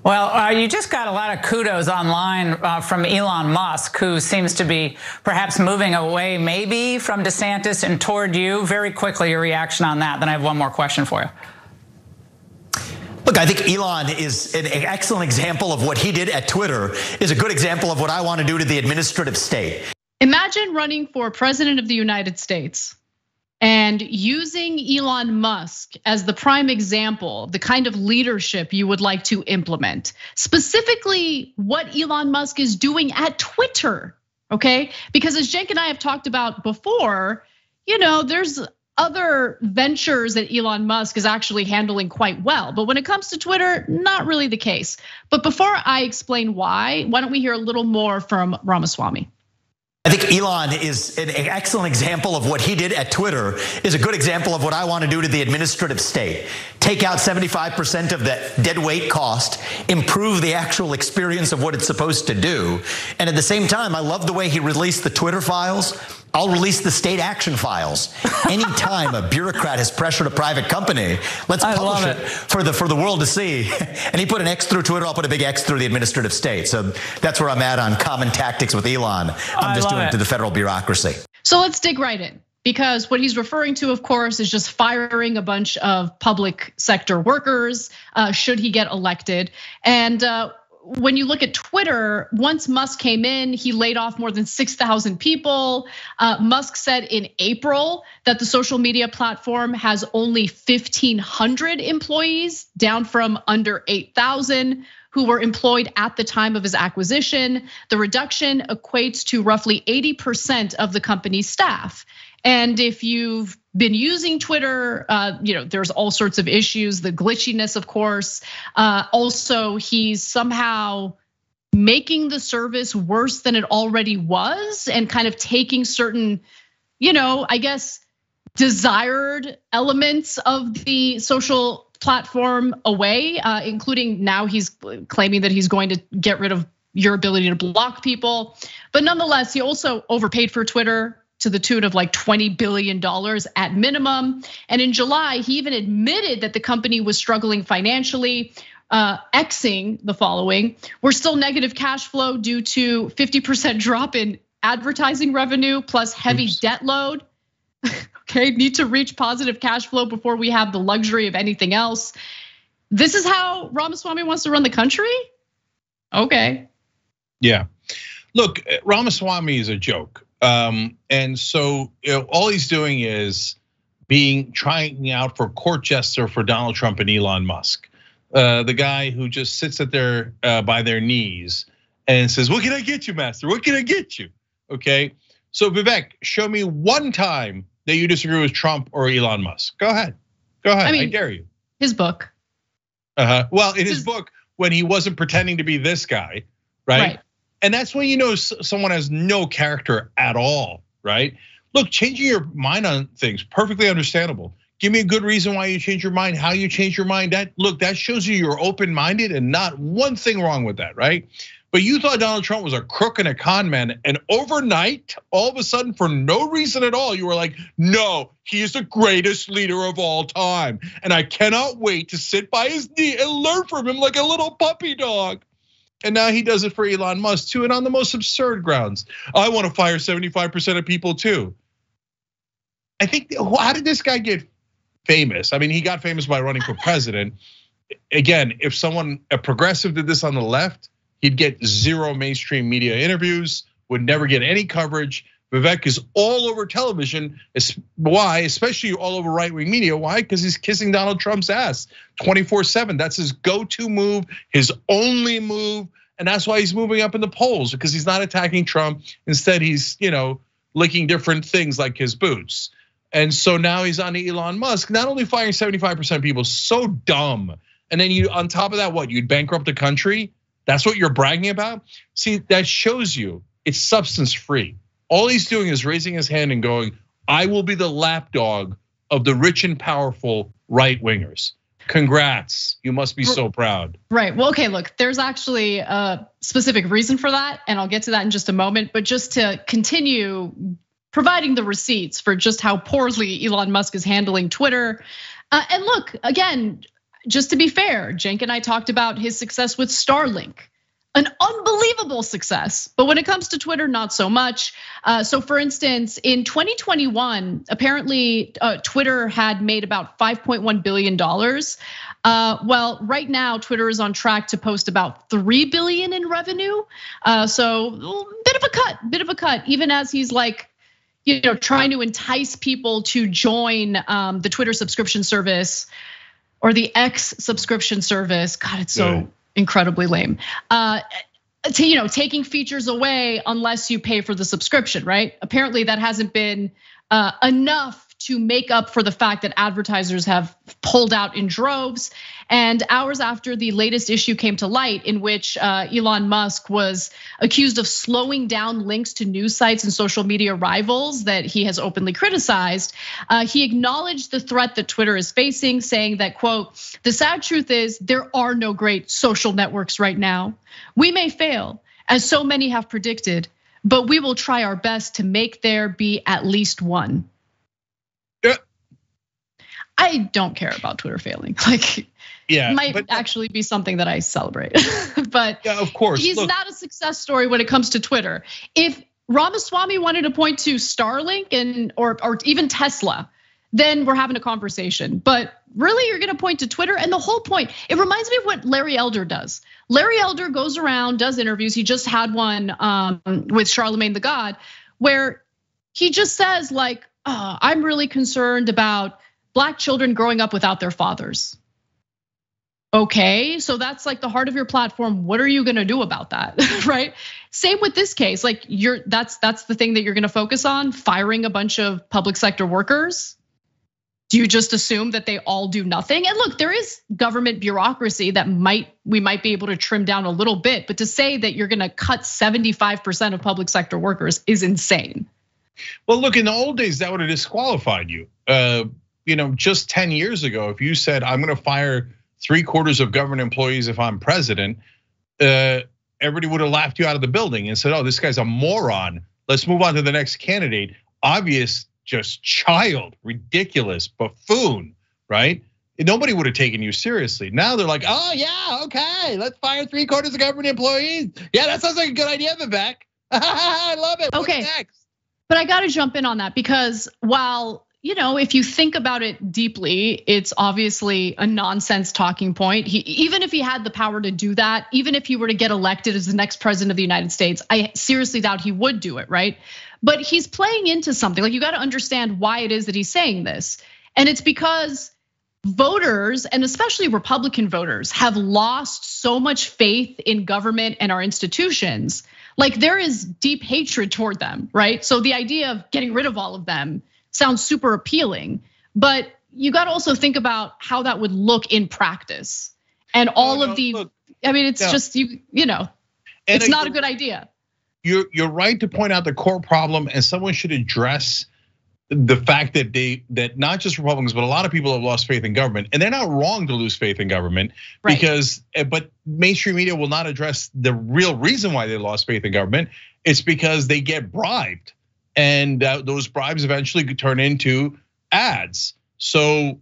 Well, you just got a lot of kudos online from Elon Musk, who seems to be perhaps moving away maybe from DeSantis and toward you. Very quickly, your reaction on that. Then I have one more question for you. Look, I think Elon is an excellent example of what he did at Twitter, is a good example of what I want to do to the administrative state. Imagine running for president of the United States and using Elon Musk as the prime example of the kind of leadership you would like to implement. Specifically, what Elon Musk is doing at Twitter, okay? Because as Cenk and I have talked about before, there's other ventures that Elon Musk is actually handling quite well. But when it comes to Twitter, not really the case. But before I explain why don't we hear a little more from Ramaswamy? I think Elon is an excellent example of what he did at Twitter, is a good example of what I want to do to the administrative state. Take out 75% of the dead weight cost, improve the actual experience of what it's supposed to do. And at the same time, I love the way he released the Twitter files. I'll release the state action files. Anytime a bureaucrat has pressured a private company, let's publish it for the world to see. And he put an X through Twitter, I'll put a big X through the administrative state. So that's where I'm at on common tactics with Elon. I'm just doing it to the federal bureaucracy. So let's dig right in. Because what he's referring to, of course, is just firing a bunch of public sector workers should he get elected. And when you look at Twitter, once Musk came in, he laid off more than 6,000 people. Musk said in April that the social media platform has only 1,500 employees, down from under 8,000 who were employed at the time of his acquisition. The reduction equates to roughly 80% of the company's staff. And if you've been using Twitter, there's all sorts of issues, the glitchiness, of course. Also, he's somehow making the service worse than it already was and kind of taking certain, desired elements of the social platform away, including now he's claiming that he's going to get rid of your ability to block people. But nonetheless, he also overpaid for Twitter to the tune of like $20 billion at minimum. And in July, he even admitted that the company was struggling financially, Xing the following: "We're still negative cash flow due to 50% drop in advertising revenue plus heavy debt load." Okay, need to reach positive cash flow before we have the luxury of anything else. This is how Ramaswamy wants to run the country? Okay. Yeah, look, Ramaswamy is a joke. And so all he's doing is trying out for court jester for Donald Trump and Elon Musk. The guy who just sits at by their knees and says, "What can I get you, master? What can I get you?" Okay, so Vivek, show me one time that you disagree with Trump or Elon Musk. Go ahead, I dare you. His book. Well, in his book, when he wasn't pretending to be this guy, right? And that's when you know someone has no character at all, right? Look, changing your mind on things, perfectly understandable. Give me a good reason why you change your mind, how you change your mind. That shows you you're open-minded and not one thing wrong with that, right? But you thought Donald Trump was a crook and a con man, and overnight, all of a sudden, for no reason at all, you were like, "No, he is the greatest leader of all time, and I cannot wait to sit by his knee and learn from him like a little puppy dog." And now he does it for Elon Musk too, and on the most absurd grounds. I want to fire 75% of people too. I think, how did this guy get famous? I mean, he got famous by running for president. Again, if a progressive did this on the left, he'd get zero mainstream media interviews, would never get any coverage. Vivek is all over television. Why? Especially all over right-wing media. Why? Because he's kissing Donald Trump's ass 24/7. That's his go-to move, his only move. And that's why he's moving up in the polls, because he's not attacking Trump. Instead, he's licking different things like his boots. And so now he's on to Elon Musk, not only firing 75% of people, so dumb. And then on top of that, you'd bankrupt the country? That's what you're bragging about? See, that shows you it's substance free. All he's doing is raising his hand and going, "I will be the lapdog of the rich and powerful right wingers." Congrats, you must be so proud. Right, well, okay, look, there's actually a specific reason for that, and I'll get to that in just a moment. But just to continue providing the receipts for just how poorly Elon Musk is handling Twitter. And look, again, just to be fair, Cenk and I talked about his success with Starlink. An unbelievable success. But when it comes to Twitter, not so much. So for instance, in 2021, apparently Twitter had made about $5.1 billion. Well, right now, Twitter is on track to post about $3 billion in revenue. So bit of a cut, even as he's like, trying to entice people to join the Twitter subscription service or the X subscription service. God, it's so incredibly lame. Taking features away unless you pay for the subscription, right? Apparently that hasn't been enough to make up for the fact that advertisers have pulled out in droves. And hours after the latest issue came to light, in which Elon Musk was accused of slowing down links to news sites and social media rivals that he has openly criticized, he acknowledged the threat that Twitter is facing, saying that, quote, "The sad truth is there are no great social networks right now. We may fail, as so many have predicted, but we will try our best to make there be at least one." I don't care about Twitter failing. Might actually be something that I celebrate. But yeah, of course, he's not a success story when it comes to Twitter. If Ramaswamy wanted to point to Starlink or even Tesla, then we're having a conversation. But really, you're gonna point to Twitter, and the whole point, it reminds me of what Larry Elder does. Larry Elder goes around, does interviews. He just had one with Charlemagne the God, where he just says like, I'm really concerned about Black children growing up without their fathers. Okay, so that's like the heart of your platform. What are you gonna do about that, right? Same with this case. Like that's the thing that you're gonna focus on, firing a bunch of public sector workers. Do you just assume that they all do nothing? And look, there is government bureaucracy that we might be able to trim down a little bit, but to say that you're gonna cut 75% of public sector workers is insane. Well, look, in the old days, that would have disqualified you. Just 10 years ago, if you said, I'm gonna fire 3/4 of government employees if I'm president, everybody would have laughed you out of the building and said, oh, this guy's a moron. Let's move on to the next candidate. Obvious, just child, ridiculous, buffoon, right? Nobody would have taken you seriously. Now they're like, oh yeah, okay, let's fire 3/4 of government employees. Yeah, that sounds like a good idea, Vivek. I love it. Okay. What's next? But I gotta jump in on that because while, if you think about it deeply, it's obviously a nonsense talking point. Even if he had the power to do that, even if he were to get elected as the next president of the United States, I seriously doubt he would do it, right? But he's playing into something. Like, you got to understand why it is that he's saying this. And it's because voters, and especially Republican voters, have lost so much faith in government and our institutions. Like, there is deep hatred toward them, right? So the idea of getting rid of all of them sounds super appealing, but you got to also think about how that would look in practice. And it's just it's not a good idea. You're right to point out the core problem, and someone should address the fact that not just Republicans, but a lot of people have lost faith in government, and they're not wrong to lose faith in government, right? But mainstream media will not address the real reason why they lost faith in government. It's because they get bribed. And those bribes eventually could turn into ads. So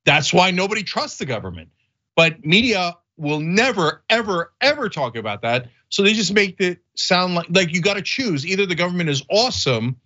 that's why nobody trusts the government. But media will never, ever, ever talk about that. So they just make it sound like you got to choose. Either the government is awesome,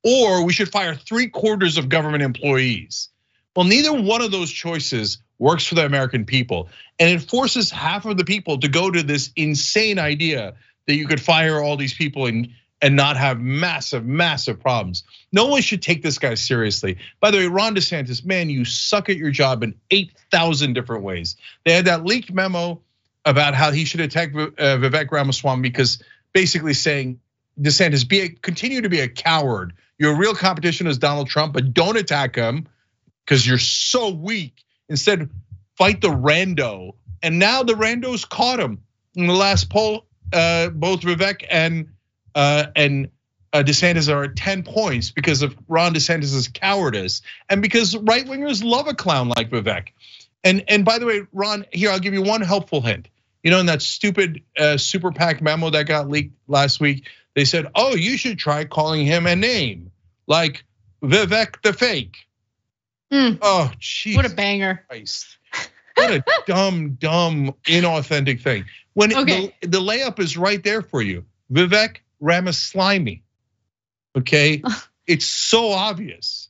or we should fire 3/4 of government employees. Well, neither one of those choices works for the American people. And it forces half of the people to go to this insane idea that you could fire all these people and not have massive, massive problems. No one should take this guy seriously. By the way, Ron DeSantis, man, you suck at your job in 8,000 different ways. They had that leaked memo about how he should attack Vivek Ramaswamy because basically saying, DeSantis, continue to be a coward. Your real competition is Donald Trump, but don't attack him because you're so weak. Instead, fight the rando. And now the randos caught him. In the last poll, both Vivek and DeSantis are at 10 points because of Ron DeSantis's cowardice, and because right wingers love a clown like Vivek. And by the way, Ron, here I'll give you one helpful hint. In that stupid super PAC memo that got leaked last week, they said, oh, you should try calling him a name like Vivek the Fake. Oh, jeez. What a banger. Christ. What a dumb, inauthentic thing. When the layup is right there for you, Vivek Ramaswamy. Okay, it's so obvious.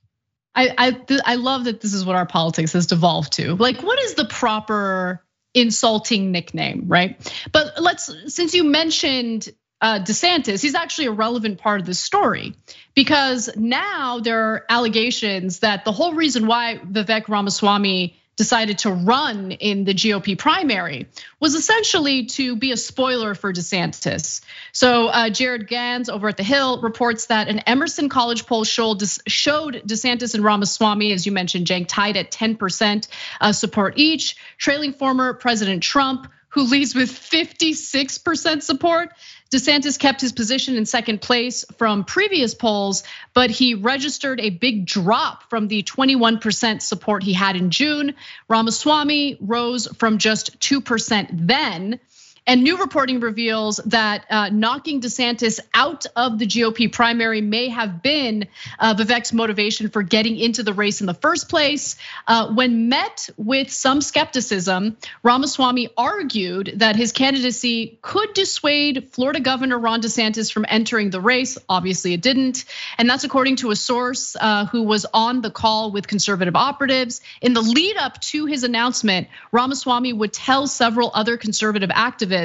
I love that this is what our politics has devolved to. Like, what is the proper insulting nickname, right? But since you mentioned DeSantis, he's actually a relevant part of this story because now there are allegations that the whole reason why Vivek Ramaswamy decided to run in the GOP primary was essentially to be a spoiler for DeSantis. So Jared Gans over at The Hill reports that an Emerson College poll showed DeSantis and Ramaswamy, as you mentioned, Cenk, tied at 10% support each, trailing former President Trump, who leads with 56% support. DeSantis kept his position in second place from previous polls, but he registered a big drop from the 21% support he had in June. Ramaswamy rose from just 2% then. And new reporting reveals that knocking DeSantis out of the GOP primary may have been Vivek's motivation for getting into the race in the first place. When met with some skepticism, Ramaswamy argued that his candidacy could dissuade Florida Governor Ron DeSantis from entering the race. Obviously, it didn't. And that's according to a source who was on the call with conservative operatives. In the lead up to his announcement, Ramaswamy would tell several other conservative activists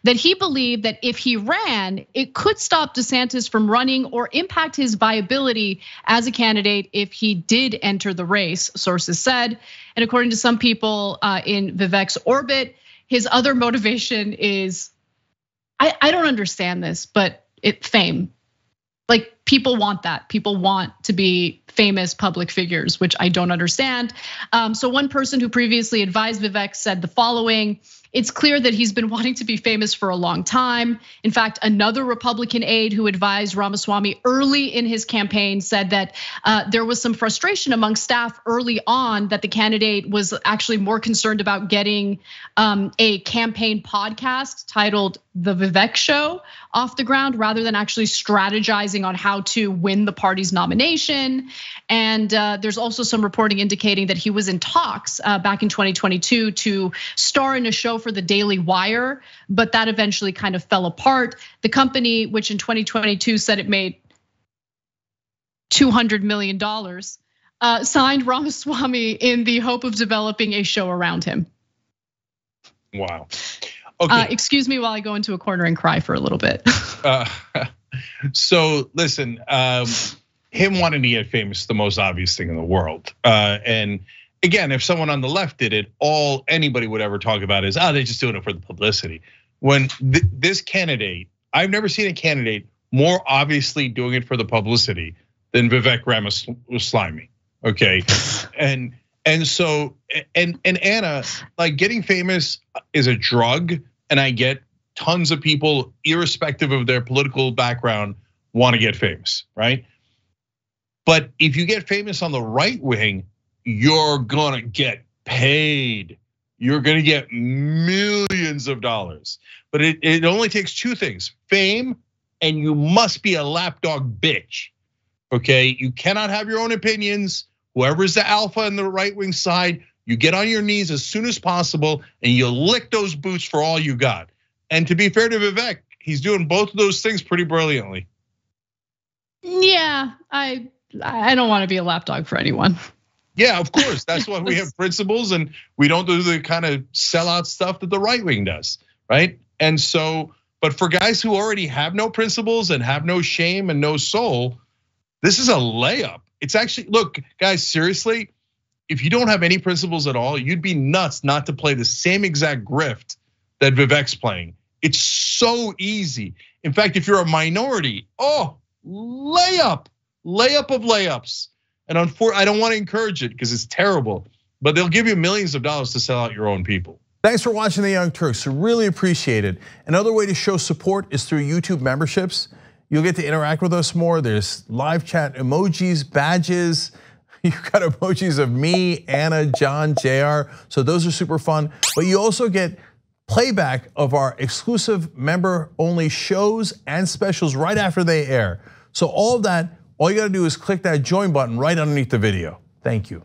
that he believed that if he ran, it could stop DeSantis from running or impact his viability as a candidate if he did enter the race, sources said. And according to some people in Vivek's orbit, his other motivation is, I don't understand this, but fame. Like, people want that. People want to be famous public figures, which I don't understand. So one person who previously advised Vivek said the following: it's clear that he's been wanting to be famous for a long time. In fact, another Republican aide who advised Ramaswamy early in his campaign said that there was some frustration among staff early on that the candidate was actually more concerned about getting a campaign podcast titled The Vivek Show off the ground rather than actually strategizing on how to win the party's nomination. And there's also some reporting indicating that he was in talks back in 2022 to star in a show for the Daily Wire, but that eventually kind of fell apart. The company, which in 2022 said it made $200 million, signed Ramaswamy in the hope of developing a show around him. Wow. Okay. Excuse me while I go into a corner and cry for a little bit. So listen, him wanting to get famous is the most obvious thing in the world. And again, if someone on the left did it, all anybody would ever talk about is, they're just doing it for the publicity. When this candidate, I've never seen a candidate more obviously doing it for the publicity than Vivek Ramaswamy. Okay, and so Anna, like, getting famous is a drug, and I get tons of people, irrespective of their political background, want to get famous, right? But if you get famous on the right wing, you're gonna get paid. You're gonna get millions of dollars. But it only takes two things: fame, and you must be a lapdog bitch. Okay, you cannot have your own opinions. Whoever's the alpha in the right wing side, you get on your knees as soon as possible and you lick those boots for all you got. And to be fair to Vivek, he's doing both of those things pretty brilliantly. Yeah, I don't want to be a lapdog for anyone. Yeah, of course. That's why we have principles and we don't do the kind of sellout stuff that the right wing does, right? And so, but for guys who already have no principles and have no shame and no soul, this is a layup. It's actually, look, guys, seriously, if you don't have any principles at all, you'd be nuts not to play the same exact grift that Vivek's playing. It's so easy. In fact, if you're a minority, layup of layups. And I don't want to encourage it because it's terrible, but they'll give you millions of dollars to sell out your own people. Thanks for watching The Young Turks, really appreciate it. Another way to show support is through YouTube memberships. You'll get to interact with us more. There's live chat emojis, badges. You've got emojis of me, Anna, John, JR. So those are super fun. But you also get playback of our exclusive member-only shows and specials right after they air. So all of that, all you gotta do is click that join button right underneath the video. Thank you.